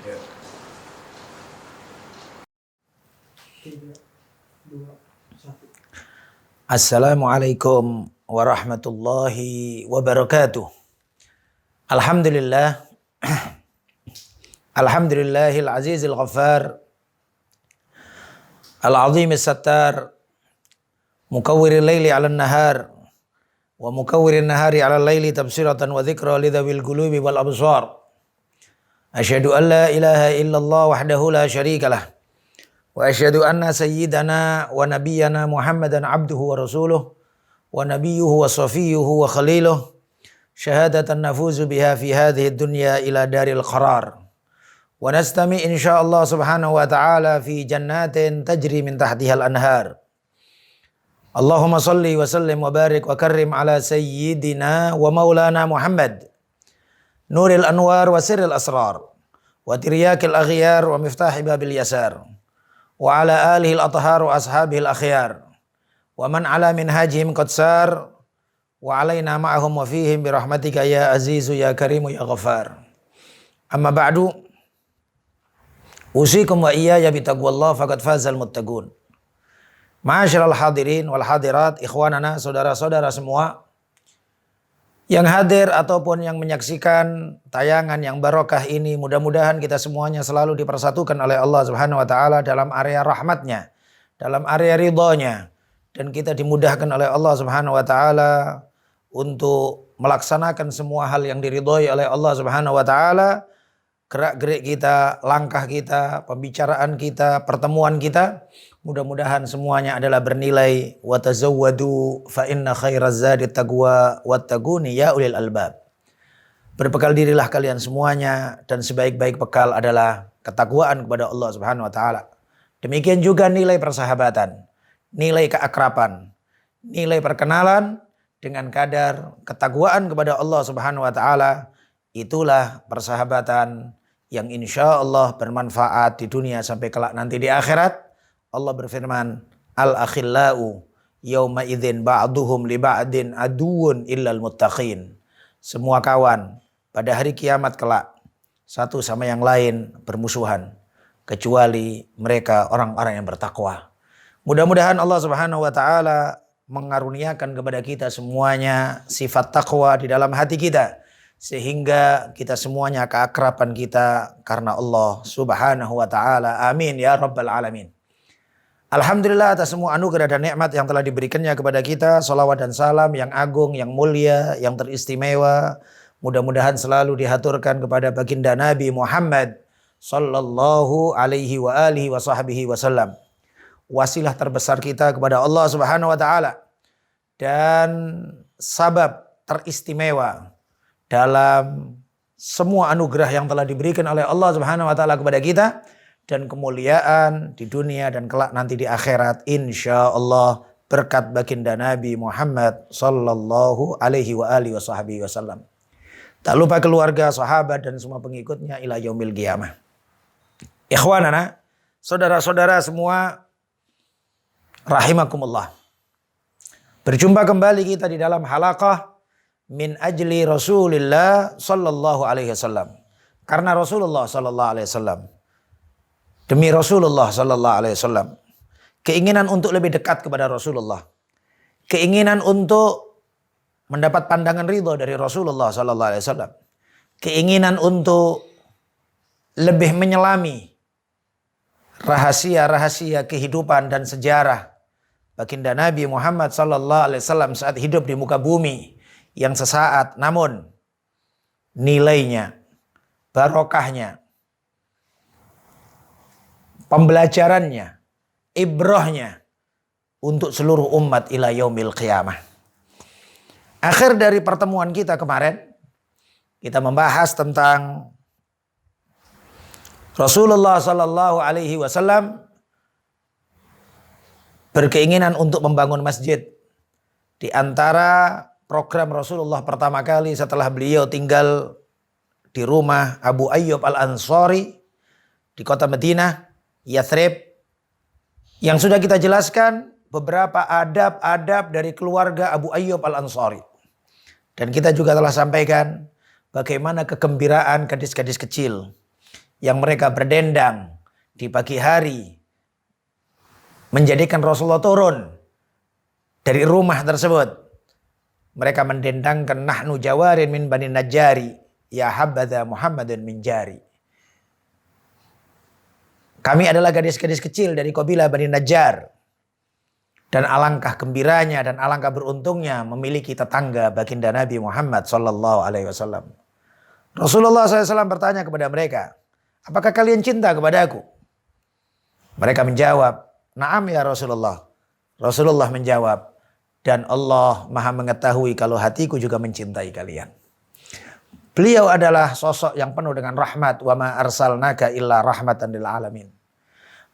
Ya. Assalamualaikum warahmatullahi wabarakatuh. Alhamdulillah. Alhamdulillahil azizil ghaffar. Al-azimil sattar. Mukawwiril layli 'alan nahar. Wa mukawwiril nahari 'alal layli tabsiratan wa dzikra lidzawil qulubi wal absar. Asyhadu an la ilaha illallah wahdahu la syarikalah. Wa asyhadu anna sayyidana wa nabiyyana Muhammadan abduhu wa rasuluh wa nabiyyuhu wa safiyyuhu wa khaliluh syahadatan nafuzu biha fi hadhihi dunya ila daril qarar. Wa nastami insyaallah subhanahu wa ta'ala fi jannatin tajri min tahtiha al-anhar. Allahumma salli wa sallim wa barik wa karrim ala sayyidina wa maulana Muhammad nuril anwar wa sirril asrar wa tiryakil aghyar wa miftahi babil yasar wa ala alihi al-athhar wa ashabihil akhyar wa man ala minhajihim qad sar wa alaina ma'ahum wa fihim birahmatika ya azizu ya karimu ya ghafar. Amma ba'du, usikum wa iyaya bitaqwallah faqad fazal muttaqun. Ma'asyiral hadirin wal hadirat, ikhwanana, saudara-saudara semua yang hadir ataupun yang menyaksikan tayangan yang barokah ini, mudah-mudahan kita semuanya selalu dipersatukan oleh Allah Subhanahu wa taala dalam area rahmatnya, dalam area ridhonya, dan kita dimudahkan oleh Allah Subhanahu wa taala untuk melaksanakan semua hal yang diridhoi oleh Allah Subhanahu wa taala. Gerak-gerik kita, langkah kita, pembicaraan kita, pertemuan kita, mudah-mudahan semuanya adalah bernilai. Wa tazawwadu fa inna khairaz zadi taqwa wattaquni ya ulil albab. Berbekal dirilah kalian semuanya, dan sebaik-baik bekal adalah ketakwaan kepada Allah Subhanahu wa taala. Demikian juga nilai persahabatan, nilai keakraban, nilai perkenalan dengan kadar ketakwaan kepada Allah Subhanahu wa taala. Itulah persahabatan yang insya Allah bermanfaat di dunia sampai kelak nanti di akhirat. Allah berfirman, al-akhillau yawma idzin ba'duhum li ba'din aduun illal muttaqin. Semua kawan pada hari kiamat kelak satu sama yang lain bermusuhan kecuali mereka orang-orang yang bertakwa. Mudah-mudahan Allah Subhanahu wa taala mengaruniakan kepada kita semuanya sifat takwa di dalam hati kita, sehingga kita semuanya keakraban kita karena Allah Subhanahu wa taala. Amin ya rabbal alamin. Alhamdulillah atas semua anugerah dan nikmat yang telah diberikannya kepada kita. Salawat dan salam yang agung, yang mulia, yang teristimewa, mudah-mudahan selalu dihaturkan kepada baginda Nabi Muhammad sallallahu alaihi wa alihi wa sahbihi wasallam. Wasilah terbesar kita kepada Allah Subhanahu wa taala dan sabab teristimewa dalam semua anugerah yang telah diberikan oleh Allah Subhanahu wa taala kepada kita, dan kemuliaan di dunia dan kelak nanti di akhirat insyaallah berkat baginda Nabi Muhammad sallallahu alaihi wa alihi wasallam. Tak lupa keluarga, sahabat dan semua pengikutnya ila yaumil qiyamah. Ikhwanana, saudara-saudara semua rahimakumullah. Berjumpa kembali kita di dalam halaqah min ajli Rasulillah sallallahu alaihi wasallam. Karena Rasulullah sallallahu alaihi wasallam. Demi Rasulullah sallallahu alaihi wasallam. Keinginan untuk lebih dekat kepada Rasulullah. Keinginan untuk mendapat pandangan ridho dari Rasulullah sallallahu alaihi wasallam. Keinginan untuk lebih menyelami rahasia-rahasia kehidupan dan sejarah baginda Nabi Muhammad sallallahu alaihi wasallam saat hidup di muka bumi yang sesaat, namun nilainya, barokahnya, pembelajarannya, ibrahnya untuk seluruh umat ila yaumil qiyamah. Akhir dari pertemuan kita kemarin, kita membahas tentang Rasulullah sallallahu alaihi wasallam berkeinginan untuk membangun masjid. Di antara program Rasulullah pertama kali setelah beliau tinggal di rumah Abu Ayyub Al-Ansari di kota Madinah, Yathrib, yang sudah kita jelaskan beberapa adab-adab dari keluarga Abu Ayyub Al-Ansari. Dan kita juga telah sampaikan bagaimana kegembiraan gadis-gadis kecil yang mereka berdendang di pagi hari menjadikan Rasulullah turun dari rumah tersebut. Mereka mendendangkan nahnu jawarin min bani najari ya habadha Muhammadun min jari. Kami adalah gadis-gadis kecil dari kabilah Bani Najjar. Dan alangkah gembiranya dan alangkah beruntungnya memiliki tetangga baginda Nabi Muhammad sallallahu alaihi wasallam. Rasulullah SAW bertanya kepada mereka, apakah kalian cinta kepadaku? Mereka menjawab, na'am ya Rasulullah. Rasulullah menjawab, dan Allah maha mengetahui kalau hatiku juga mencintai kalian. Beliau adalah sosok yang penuh dengan rahmat. Wa ma arsalnaka illa rahmatan lil alamin.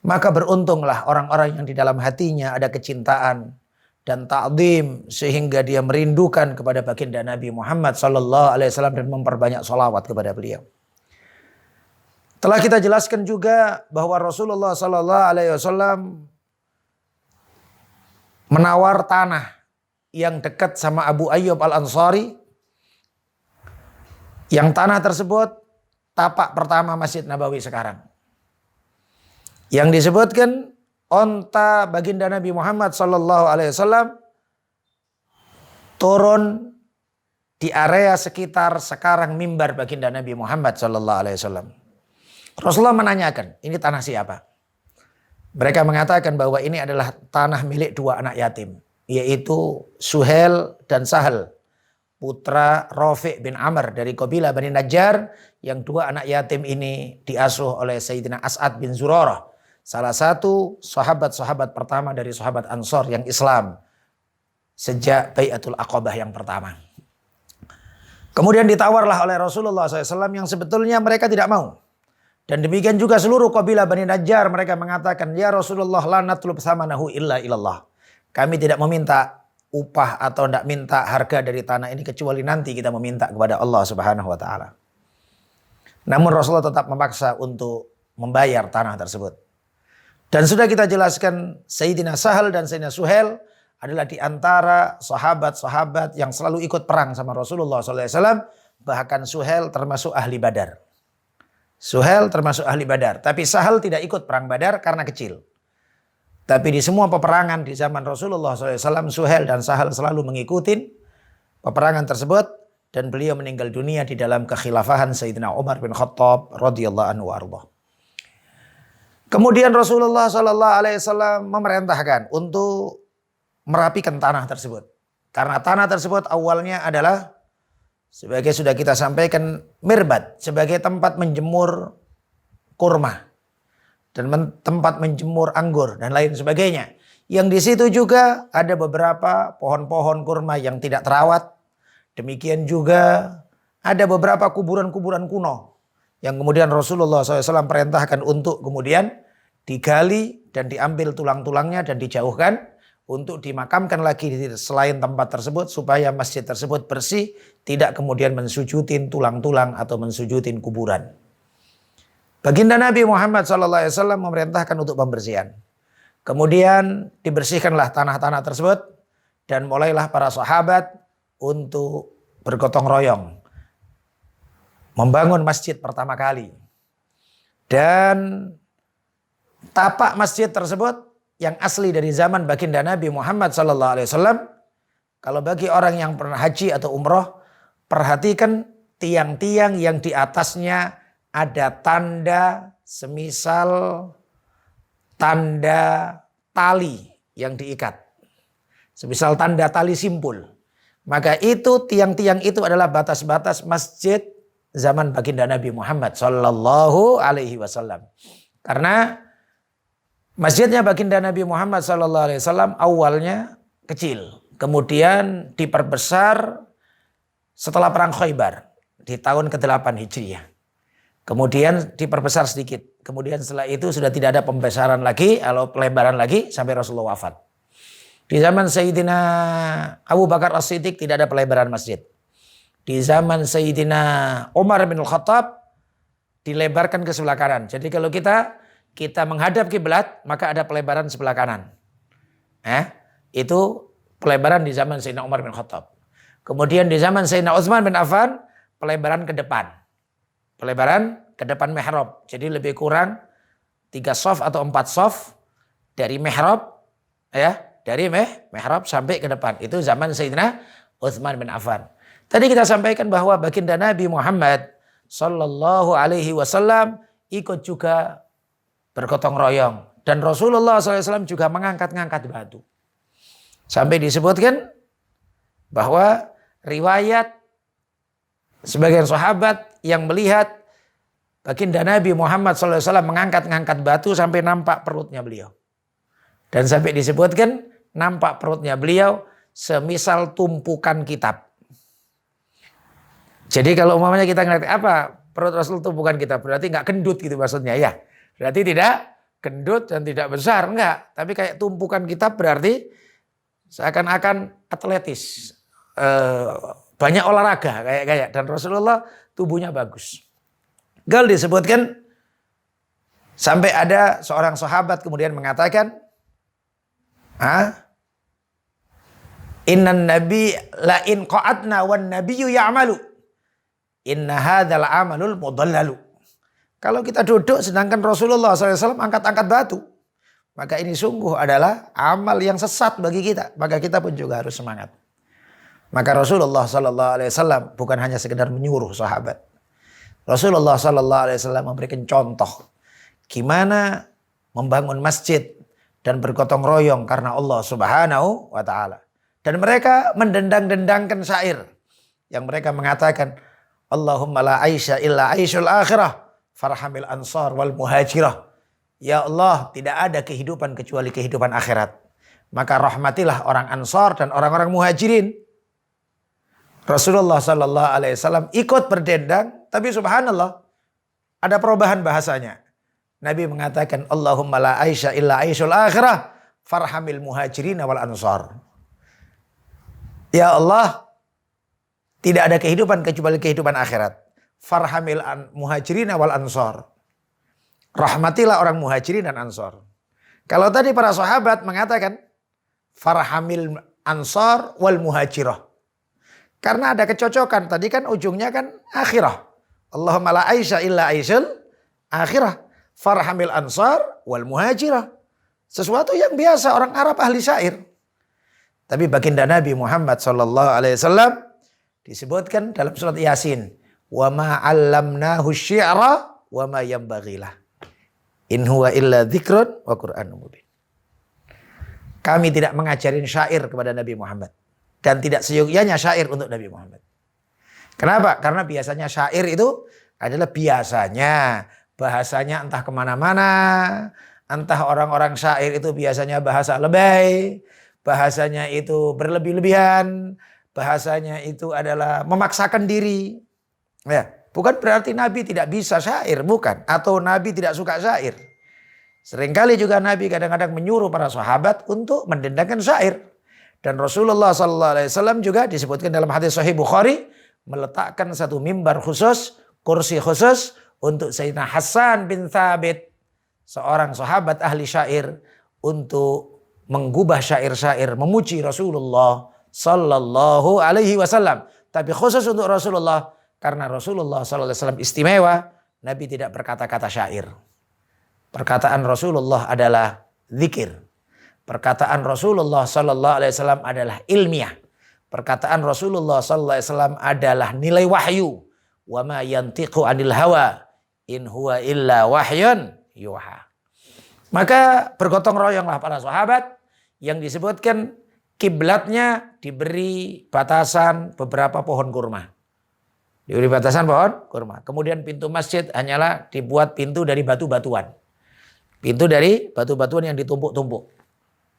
Maka beruntunglah orang-orang yang di dalam hatinya ada kecintaan dan ta'zim sehingga dia merindukan kepada baginda Nabi Muhammad sallallahu alaihi wasallam dan memperbanyak sholawat kepada beliau. Telah kita jelaskan juga bahwa Rasulullah sallallahu alaihi wasallam menawar tanah yang dekat sama Abu Ayyub Al-Ansari, yang tanah tersebut tapak pertama Masjid Nabawi sekarang. Yang disebutkan onta baginda Nabi Muhammad sallallahu alaihi wasallam turun di area sekitar sekarang mimbar baginda Nabi Muhammad sallallahu alaihi wasallam. Rasulullah menanyakan, ini tanah siapa? Mereka mengatakan bahwa ini adalah tanah milik dua anak yatim, yaitu Suhel dan Sahal, putra Rafi' bin Amr dari kabilah Bani Najjar, yang dua anak yatim ini diasuh oleh Sayyidina As'ad bin Zurarah, salah satu sahabat-sahabat pertama dari sahabat Ansor yang Islam sejak Bai'atul Aqabah yang pertama. Kemudian ditawarlah oleh Rasulullah SAW yang sebetulnya mereka tidak mau. Dan demikian juga seluruh kabilah Bani Najjar, mereka mengatakan, ya Rasulullah la natlub thamanahu illa ilallah. Kami tidak meminta upah atau tidak minta harga dari tanah ini kecuali nanti kita meminta kepada Allah Subhanahu wa taala. Namun Rasulullah tetap memaksa untuk membayar tanah tersebut. Dan sudah kita jelaskan Sayyidina Sahal dan Sayyidina Suhel adalah di antara sahabat-sahabat yang selalu ikut perang sama Rasulullah SAW. Bahkan Suhel termasuk ahli Badar. Suhel termasuk ahli Badar. Tapi Sahal tidak ikut perang Badar karena kecil. Tapi di semua peperangan di zaman Rasulullah SAW, Suhel dan Sahal selalu mengikuti peperangan tersebut. Dan beliau meninggal dunia di dalam kekhilafahan Sayyidina Umar bin Khattab radhiyallahu anhu warḍah. Kemudian Rasulullah SAW memerintahkan untuk merapikan tanah tersebut. Karena tanah tersebut awalnya adalah sebagai sudah kita sampaikan mirbad, sebagai tempat menjemur kurma dan tempat menjemur anggur dan lain sebagainya. Yang di situ juga ada beberapa pohon-pohon kurma yang tidak terawat. Demikian juga ada beberapa kuburan-kuburan kuno yang kemudian Rasulullah SAW perintahkan untuk kemudian digali dan diambil tulang-tulangnya dan dijauhkan untuk dimakamkan lagi selain tempat tersebut supaya masjid tersebut bersih, tidak kemudian mensujudin tulang-tulang atau mensujudin kuburan. Baginda Nabi Muhammad SAW memerintahkan untuk pembersihan. Kemudian dibersihkanlah tanah-tanah tersebut dan mulailah para sahabat untuk bergotong royong membangun masjid pertama kali. Dan tapak masjid tersebut yang asli dari zaman baginda Nabi Muhammad SAW. Kalau bagi orang yang pernah haji atau umroh, perhatikan tiang-tiang yang di atasnya ada tanda semisal tanda tali yang diikat. Semisal tanda tali simpul. Maka itu tiang-tiang itu adalah batas-batas masjid zaman baginda Nabi Muhammad sallallahu alaihi wasallam. Karena masjidnya baginda Nabi Muhammad sallallahu alaihi wasallam awalnya kecil, kemudian diperbesar setelah perang Khaybar di tahun ke-8 Hijriah. Kemudian diperbesar sedikit. Kemudian setelah itu sudah tidak ada pembesaran lagi atau pelebaran lagi sampai Rasulullah wafat. Di zaman Sayyidina Abu Bakar As-Siddiq tidak ada pelebaran masjid. Di zaman Sayyidina Umar bin Khattab dilebarkan ke sebelah kanan. Jadi kalau kita menghadap kiblat, maka ada pelebaran sebelah kanan. Itu pelebaran di zaman Sayyidina Umar bin Khattab. Kemudian di zaman Sayyidina Utsman bin Affan, pelebaran ke depan. Pelebaran ke depan mihrab. Jadi lebih kurang 3 shaf atau 4 shaf dari mihrab, ya, dari mihrab sampai ke depan. Itu zaman Sayyidina Utsman bin Affan. Tadi kita sampaikan bahwa baginda Nabi Muhammad sallallahu alaihi wasallam ikut juga bergotong royong, dan Rasulullah SAW juga mengangkat-ngangkat batu. Sampai disebutkan bahwa riwayat sebagian sahabat yang melihat baginda Nabi Muhammad SAW mengangkat-ngangkat batu sampai nampak perutnya beliau. Dan sampai disebutkan nampak perutnya beliau semisal tumpukan kitab. Jadi kalau umpamanya kita ngeliat apa perut Rasul tumpukan kitab, berarti nggak gendut gitu maksudnya ya. Berarti tidak gendut dan tidak besar, enggak. Tapi kayak tumpukan kitab berarti seakan-akan atletis. Banyak olahraga kayak dan Rasulullah tubuhnya bagus. Gal disebutkan sampai ada seorang sahabat kemudian mengatakan, innan nabi la in qa'adna wan nabiyyu ya'malu inna hadzal amalul mudallalu. Kalau kita duduk sedangkan Rasulullah SAW angkat-angkat batu, maka ini sungguh adalah amal yang sesat bagi kita. Maka kita pun juga harus semangat. Maka Rasulullah SAW bukan hanya sekedar menyuruh sahabat. Rasulullah SAW memberikan contoh gimana membangun masjid dan bergotong royong karena Allah Subhanahu wa Ta'ala. Dan mereka mendendang-dendangkan syair yang mereka mengatakan, Allahumma la aisha illa aishul akhirah farhamil ansar wal muhajirah. Ya Allah, tidak ada kehidupan kecuali kehidupan akhirat. Maka rahmatilah orang Ansar dan orang-orang Muhajirin. Rasulullah sallallahu alaihi wasallam ikut berdendang, tapi subhanallah ada perubahan bahasanya. Nabi mengatakan, Allahumma la aisha illa aishul akhirah farhamil muhajirin wal ansar. Ya Allah, tidak ada kehidupan kecuali kehidupan akhirat. Farhamil muhajirin wal ansar. Rahmatilah orang muhajirin dan ansar. Kalau tadi para sahabat mengatakan farhamil ansar wal muhajirah. Karena ada kecocokan. Tadi kan ujungnya kan akhirah. Allahumma la aisha illa aishul akhirah. Farhamil ansar wal muhajirah. Sesuatu yang biasa orang Arab ahli syair. Tapi baginda Nabi Muhammad SAW disebutkan dalam surat Yasin. Wa ma 'allamnahu syi'ra wa ma yanbaghilah. In huwa illa dzikrun wa Qur'anun mubin. Kami tidak mengajarin syair kepada Nabi Muhammad. Dan tidak seyogyanya syair untuk Nabi Muhammad. Kenapa? Karena biasanya syair itu adalah biasanya. Bahasanya entah kemana-mana. Entah orang-orang syair itu biasanya bahasa lebay. Bahasanya itu berlebih-lebihan. Bahasanya itu adalah memaksakan diri. Ya. Bukan berarti Nabi tidak bisa syair, bukan. Atau Nabi tidak suka syair. Seringkali juga Nabi kadang-kadang menyuruh para sahabat untuk mendendangkan syair. Dan Rasulullah SAW juga disebutkan dalam hadis Sahih Bukhari, meletakkan satu mimbar khusus, kursi khusus untuk Sayyidina Hasan bin Thabit, seorang sahabat ahli syair, untuk menggubah syair-syair memuji Rasulullah Sallallahu Alaihi Wasallam. Tapi khusus untuk Rasulullah. Karena Rasulullah SAW istimewa, Nabi tidak berkata-kata syair. Perkataan Rasulullah adalah zikir. Perkataan Rasulullah SAW adalah ilmiah. Perkataan Rasulullah SAW adalah nilai wahyu. Wa ma yantiqu anil hawa in huwa illa wahyun yuha. Maka bergotong royonglah para sahabat yang disebutkan kiblatnya diberi batasan beberapa pohon kurma. Diberi batasan pohon kurma. Kemudian pintu masjid hanyalah dibuat pintu dari batu-batuan. Pintu dari batu-batuan yang ditumpuk-tumpuk.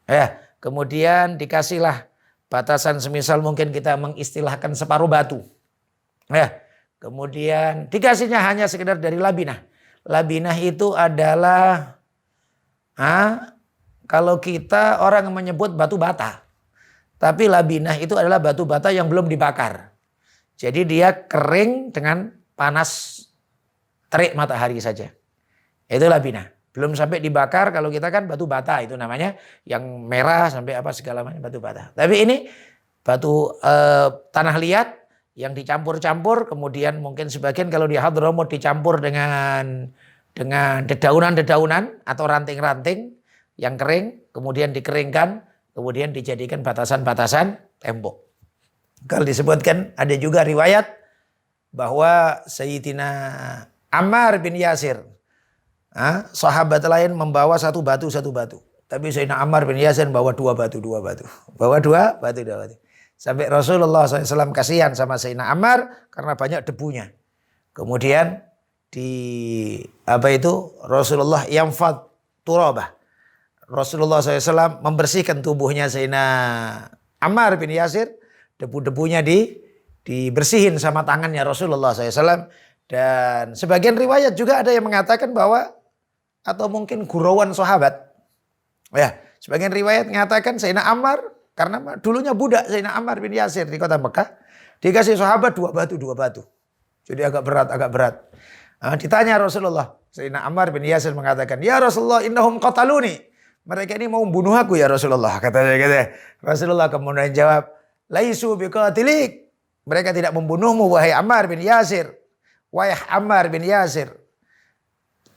Ya, kemudian dikasihlah batasan semisal mungkin kita mengistilahkan separuh batu. Ya, kemudian dikasihnya hanya sekedar dari labinah. Labinah itu adalah kalau kita orang menyebut batu bata. Tapi labinah itu adalah batu bata yang belum dibakar. Jadi dia kering dengan panas terik matahari saja. Itu labinah. Belum sampai dibakar, kalau kita kan batu bata itu namanya. Yang merah sampai apa segala macam batu bata. Tapi ini batu tanah liat yang dicampur-campur, kemudian mungkin sebagian kalau di Hadramut dicampur dengan dedaunan-dedaunan atau ranting-ranting yang kering, kemudian dikeringkan, kemudian dijadikan batasan-batasan tembok. Kalau disebutkan ada juga riwayat bahwa Sayyidina Ammar bin Yasir, sahabat lain membawa satu batu. Tapi Sayyidina Ammar bin Yasir bawa dua batu. Bawa dua batu. Sampai Rasulullah SAW kasihan sama Sayyidina Ammar karena banyak debunya. Kemudian Rasulullah yamfad turabah. Rasulullah SAW membersihkan tubuhnya Sayyidina Ammar bin Yasir. Debu-debunya dibersihin sama tangannya Rasulullah SAW. Dan sebagian riwayat juga ada yang mengatakan bahwa atau mungkin gurauan sahabat. Ya, sebagian riwayat mengatakan Sayyidina Ammar karena dulunya budak Sayyidina Ammar bin Yasir di kota Mekah, dikasih sahabat dua batu. Jadi agak berat. Ditanya Rasulullah, Sayyidina Ammar bin Yasir mengatakan, "Ya Rasulullah, innahum qataluni." Mereka ini mau membunuh aku ya Rasulullah, katanya. Rasulullah kemudian jawab, "Laisu biqatilik." Mereka tidak membunuhmu wahai Ammar bin Yasir. Wahai Ammar bin Yasir,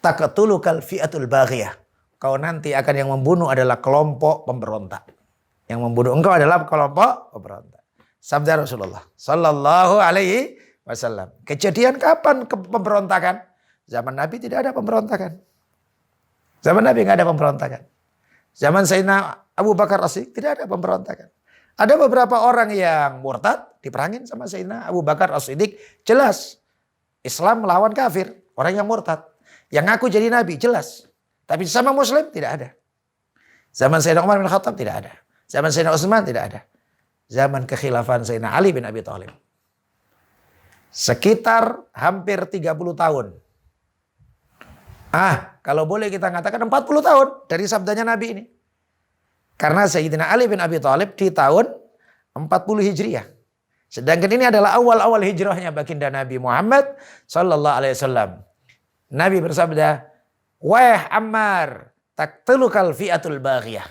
taqtulukal fi'atul baghiyah. Kau nanti akan yang membunuh adalah kelompok pemberontak. Yang membunuh engkau adalah kelompok pemberontak. Sabda Rasulullah sallallahu alaihi wasallam. Kejadian kapan pemberontakan? Zaman Nabi tidak ada pemberontakan. Zaman Nabi enggak ada pemberontakan. Zaman Sayyidina Abu Bakar As-Siddiq tidak ada pemberontakan. Ada beberapa orang yang murtad diperangin sama Sayyidina Abu Bakar As-Siddiq. Jelas Islam melawan kafir, orang yang murtad. Yang ngaku jadi nabi jelas. Tapi sama muslim tidak ada. Zaman Sayyidina Umar bin Khattab tidak ada. Zaman Sayyidina Utsman tidak ada. Zaman kekhilafan Sayyidina Ali bin Abi Thalib. Sekitar hampir 30 tahun. Kalau boleh kita katakan 40 tahun dari sabdanya Nabi ini. Karena Sayyidina Ali bin Abi Thalib di tahun 40 Hijriah. Sedangkan ini adalah awal-awal hijrahnya baginda Nabi Muhammad sallallahu alaihi wasallam. Nabi bersabda, "Wah Ammar, taqtulukal fi'atul baghiyah."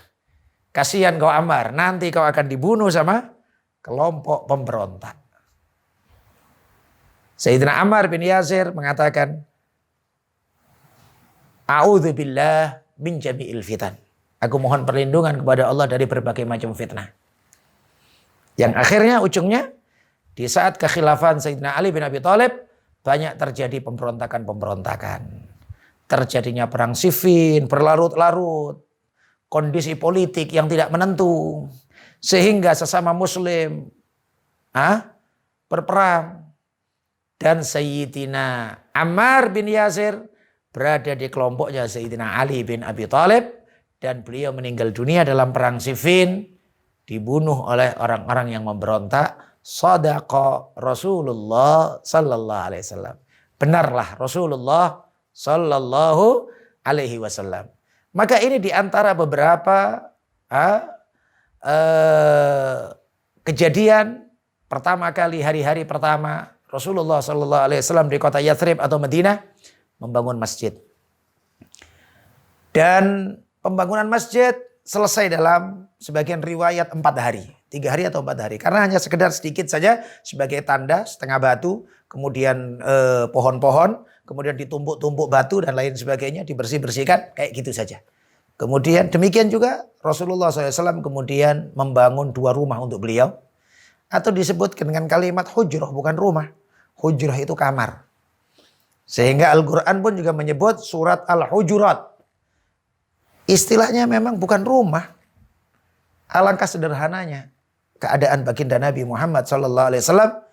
Kasihan kau Ammar, nanti kau akan dibunuh sama kelompok pemberontak. Sayyidina Ammar bin Yasir mengatakan, "A'udzubillah min jami'il fitan." Aku mohon perlindungan kepada Allah dari berbagai macam fitnah. Yang akhirnya ujungnya di saat kekhilafan Sayyidina Ali bin Abi Thalib banyak terjadi pemberontakan. Terjadinya perang Siffin berlarut-larut. Kondisi politik yang tidak menentu. Sehingga sesama muslim berperang. Dan Sayyidina Ammar bin Yasir berada di kelompoknya Sayyidina Ali bin Abi Thalib. Dan beliau meninggal dunia dalam perang Siffin. Dibunuh oleh orang-orang yang memberontak. Sadaqa Rasulullah sallallahu alaihi wasallam. Benarlah Rasulullah sallallahu alaihi wasallam. Maka ini diantara beberapa kejadian pertama kali hari-hari pertama Rasulullah sallallahu alaihi wasallam di kota Yathrib atau Madinah membangun masjid. Dan pembangunan masjid selesai dalam sebagian riwayat 4 hari. 3 hari atau 4 hari. Karena hanya sekedar sedikit saja sebagai tanda setengah batu. Kemudian pohon-pohon. Kemudian ditumpuk-tumpuk batu dan lain sebagainya. Dibersih-bersihkan. Kayak gitu saja. Kemudian demikian juga Rasulullah SAW kemudian membangun 2 rumah untuk beliau. Atau disebutkan dengan kalimat hujrah bukan rumah. Hujrah itu kamar. Sehingga Al-Quran pun juga menyebut surat Al-Hujurat. Istilahnya memang bukan rumah. Alangkah sederhananya keadaan baginda Nabi Muhammad SAW,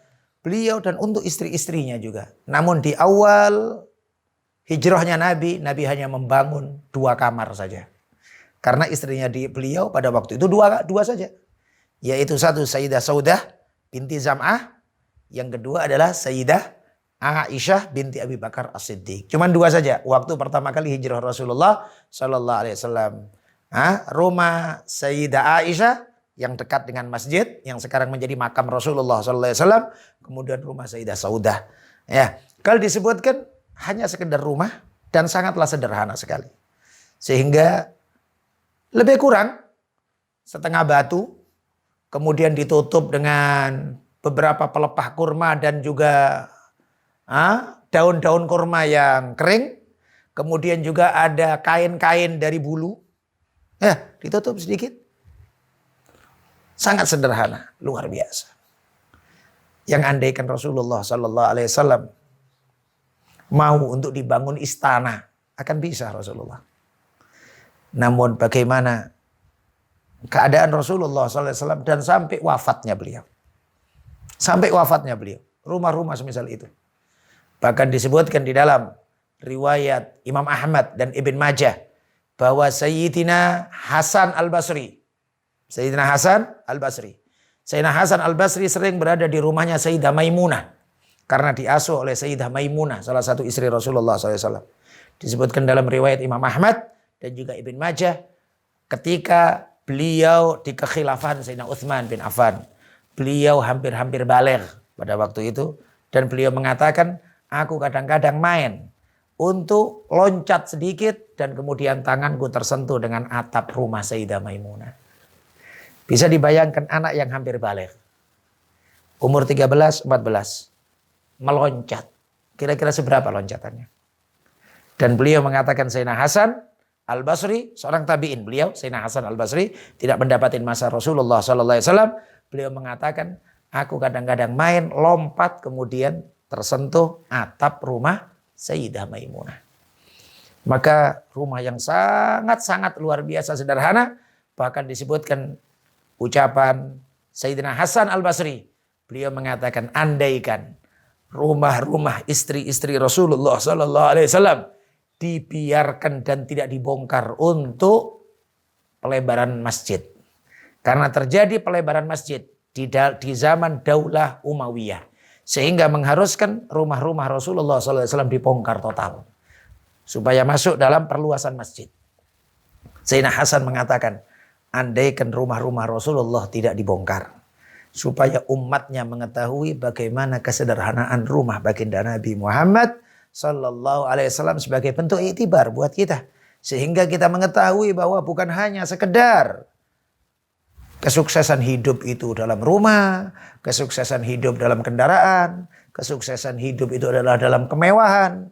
beliau dan untuk istri-istrinya juga. Namun di awal hijrahnya Nabi hanya membangun 2 kamar saja. Karena istrinya beliau pada waktu itu dua saja. Yaitu satu Sayyidah Saudah binti Zam'ah. Yang kedua adalah Sayyidah Aisyah binti Abi Bakar As-Siddiq. Cuman 2 saja. Waktu pertama kali hijrah Rasulullah sallallahu alaihi wasallam. Rumah Sayyidah Aisyah yang dekat dengan masjid yang sekarang menjadi makam Rasulullah sallallahu alaihi wasallam. Kemudian rumah Sayyidah Saudah. Ya, kalau disebutkan hanya sekedar rumah dan sangatlah sederhana sekali. Sehingga lebih kurang setengah batu, kemudian ditutup dengan beberapa pelepah kurma dan juga daun-daun kurma yang kering. Kemudian juga ada kain-kain dari bulu. Ditutup sedikit. Sangat sederhana, luar biasa. Yang andaikan Rasulullah Sallallahu Alaihi Wasallam mau untuk dibangun istana, akan bisa Rasulullah. Namun bagaimana keadaan Rasulullah Sallallahu Alaihi Wasallam dan sampai wafatnya beliau. Sampai wafatnya beliau. Rumah-rumah semisal itu. Bahkan disebutkan di dalam riwayat Imam Ahmad dan Ibn Majah bahwa Sayyidina Hasan Al-Basri. Sayyidina Hasan Al-Basri. Sayyidina Hasan Al-Basri sering berada di rumahnya Sayyidah Maimunah. Karena diasuh oleh Sayyidah Maimunah, salah satu istri Rasulullah SAW. Disebutkan dalam riwayat Imam Ahmad dan juga Ibn Majah. Ketika beliau di kekhilafahan Sayyidina Utsman bin Affan. Beliau hampir-hampir baligh pada waktu itu. Dan beliau mengatakan, aku kadang-kadang main untuk loncat sedikit dan kemudian tanganku tersentuh dengan atap rumah Sayyidah Maimunah. Bisa dibayangkan anak yang hampir baligh. Umur 13, 14. Meloncat. Kira-kira seberapa loncatannya? Dan beliau mengatakan Sayyidina Hasan Al-Basri, seorang tabi'in. Beliau, Sayyidina Hasan Al-Basri, tidak mendapati masa Rasulullah SAW. Beliau mengatakan, aku kadang-kadang main, lompat, kemudian tersentuh atap rumah Sayyidah Maimunah. Maka rumah yang sangat-sangat luar biasa sederhana. Bahkan disebutkan ucapan Sayyidina Hasan Al-Basri. Beliau mengatakan, andaikan rumah-rumah istri-istri Rasulullah SAW dibiarkan dan tidak dibongkar untuk pelebaran masjid. Karena terjadi pelebaran masjid di zaman Daulah Umayyah. Sehingga mengharuskan rumah-rumah Rasulullah SAW dibongkar total. Supaya masuk dalam perluasan masjid. Sayyidina Hasan mengatakan, andaikan rumah-rumah Rasulullah tidak dibongkar. Supaya umatnya mengetahui bagaimana kesederhanaan rumah baginda Nabi Muhammad Sallallahu Alaihi Wasallam sebagai bentuk iktibar buat kita. Sehingga kita mengetahui bahwa bukan hanya sekedar kesuksesan hidup itu dalam rumah, kesuksesan hidup dalam kendaraan, kesuksesan hidup itu adalah dalam kemewahan.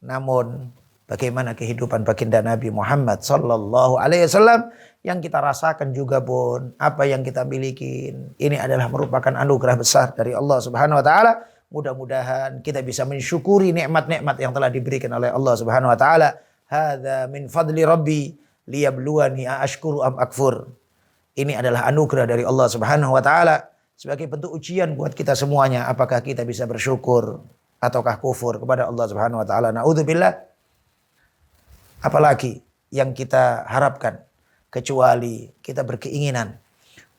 Namun bagaimana kehidupan baginda Nabi Muhammad Sallallahu Alaihi Wasallam yang kita rasakan juga pun, apa yang kita miliki, ini adalah merupakan anugerah besar dari Allah Subhanahu Wa Taala. Mudah-mudahan kita bisa mensyukuri nikmat-nikmat yang telah diberikan oleh Allah Subhanahu Wa Taala. Hadza min fadli Rabbi liyabluwani ashkuru am akfur. Ini adalah anugerah dari Allah Subhanahu Wa Taala sebagai bentuk ujian buat kita semuanya. Apakah kita bisa bersyukur ataukah kufur kepada Allah Subhanahu Wa Taala? Naudzubillah. Apalagi yang kita harapkan kecuali kita berkeinginan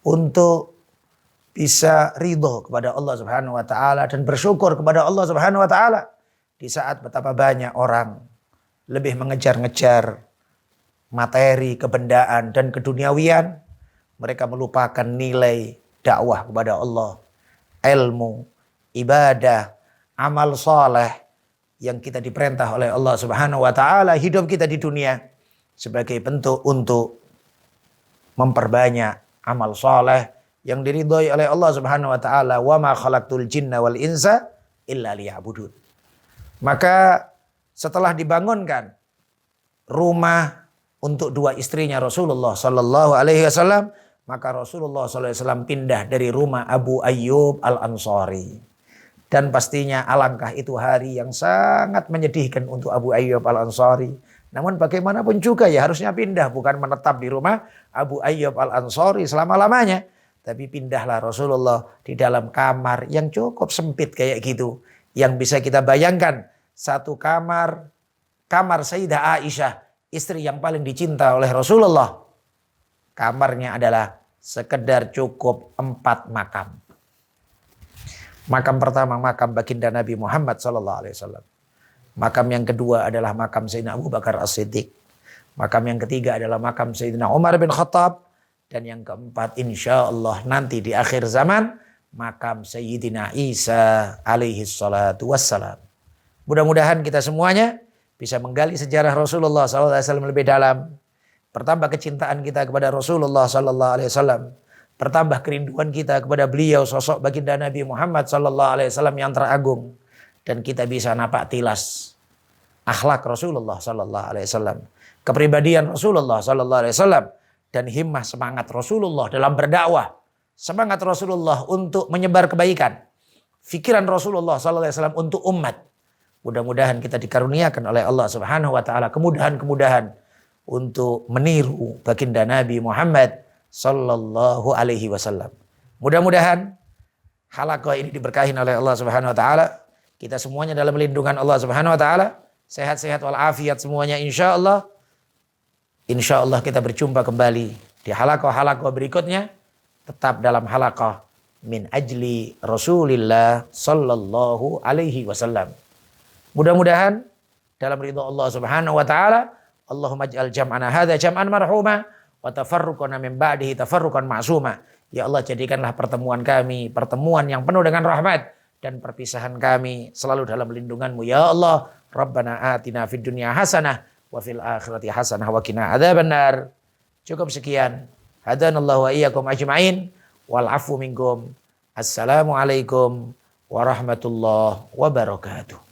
untuk bisa ridho kepada Allah Subhanahu Wa Taala dan bersyukur kepada Allah Subhanahu Wa Taala di saat betapa banyak orang lebih mengejar-ngejar materi, kebendaan dan keduniawian. Mereka melupakan nilai dakwah kepada Allah, ilmu, ibadah, amal soleh yang kita diperintah oleh Allah Subhanahu Wa Taala hidup kita di dunia sebagai bentuk untuk memperbanyak amal soleh yang diridhoi oleh Allah Subhanahu Wa Taala. Wa ma khalaqtul jinna wal insa illa liya'budun. Maka setelah dibangunkan rumah untuk dua istrinya Rasulullah Sallallahu Alaihi Wasallam, maka Rasulullah Sallallahu Alaihi Wasallam pindah dari rumah Abu Ayyub Al-Ansari. Dan pastinya alangkah itu hari yang sangat menyedihkan untuk Abu Ayyub Al-Ansari. Namun bagaimanapun juga ya harusnya pindah. Bukan menetap di rumah Abu Ayyub Al-Ansari selama-lamanya. Tapi pindahlah Rasulullah di dalam kamar yang cukup sempit kayak gitu. Yang bisa kita bayangkan. Satu kamar Sayyidah Aisyah. Istri yang paling dicinta oleh Rasulullah. Kamarnya adalah sekedar cukup 4 makam. Makam pertama makam baginda Nabi Muhammad SAW. Makam yang kedua adalah makam Sayyidina Abu Bakar As-Siddiq. Makam yang ketiga adalah makam Sayyidina Umar bin Khattab. Dan yang keempat insya Allah nanti di akhir zaman makam Sayyidina Isa alaihi salatu wassalam. Mudah-mudahan kita semuanya bisa menggali sejarah Rasulullah SAW lebih dalam. Bertambah kecintaan kita kepada Rasulullah SAW. bertambah kerinduan kita kepada beliau, sosok baginda Nabi Muhammad sallallahu alaihi wasallam yang teragung, dan kita bisa napak tilas akhlak Rasulullah sallallahu alaihi wasallam, kepribadian Rasulullah sallallahu alaihi wasallam, dan himmah semangat Rasulullah dalam berdakwah, semangat Rasulullah untuk menyebar kebaikan, fikiran Rasulullah sallallahu alaihi wasallam untuk umat. Mudah-mudahan kita dikaruniakan oleh Allah Subhanahu wa taala kemudahan-kemudahan untuk meniru baginda Nabi Muhammad sallallahu alaihi wasallam. Mudah-mudahan halaqah ini diberkahi oleh Allah Subhanahu wa taala. Kita semuanya dalam lindungan Allah Subhanahu wa taala. Sehat-sehat walafiat semuanya insyaallah. Insyaallah kita berjumpa kembali di halaqah-halaqah berikutnya, tetap dalam halaqah min ajli Rasulillah sallallahu alaihi wasallam. Mudah-mudahan dalam ridha Allah Subhanahu wa taala, Allahumma ij'al jam'ana hadza jam'an marhuma wa tafarruqana min ba'dihi tafarruqan ma'suma. Ya Allah, jadikanlah pertemuan kami pertemuan yang penuh dengan rahmat, dan perpisahan kami selalu dalam lindungan-Mu ya Allah. Rabbana atina fid dunya hasanah wa fil akhirati hasanah wa qina adzabannar. Cukup sekian. Hadanallahu wa iyyakum ajmain wal afu minkum. Assalamualaikum warahmatullahi wabarakatuh.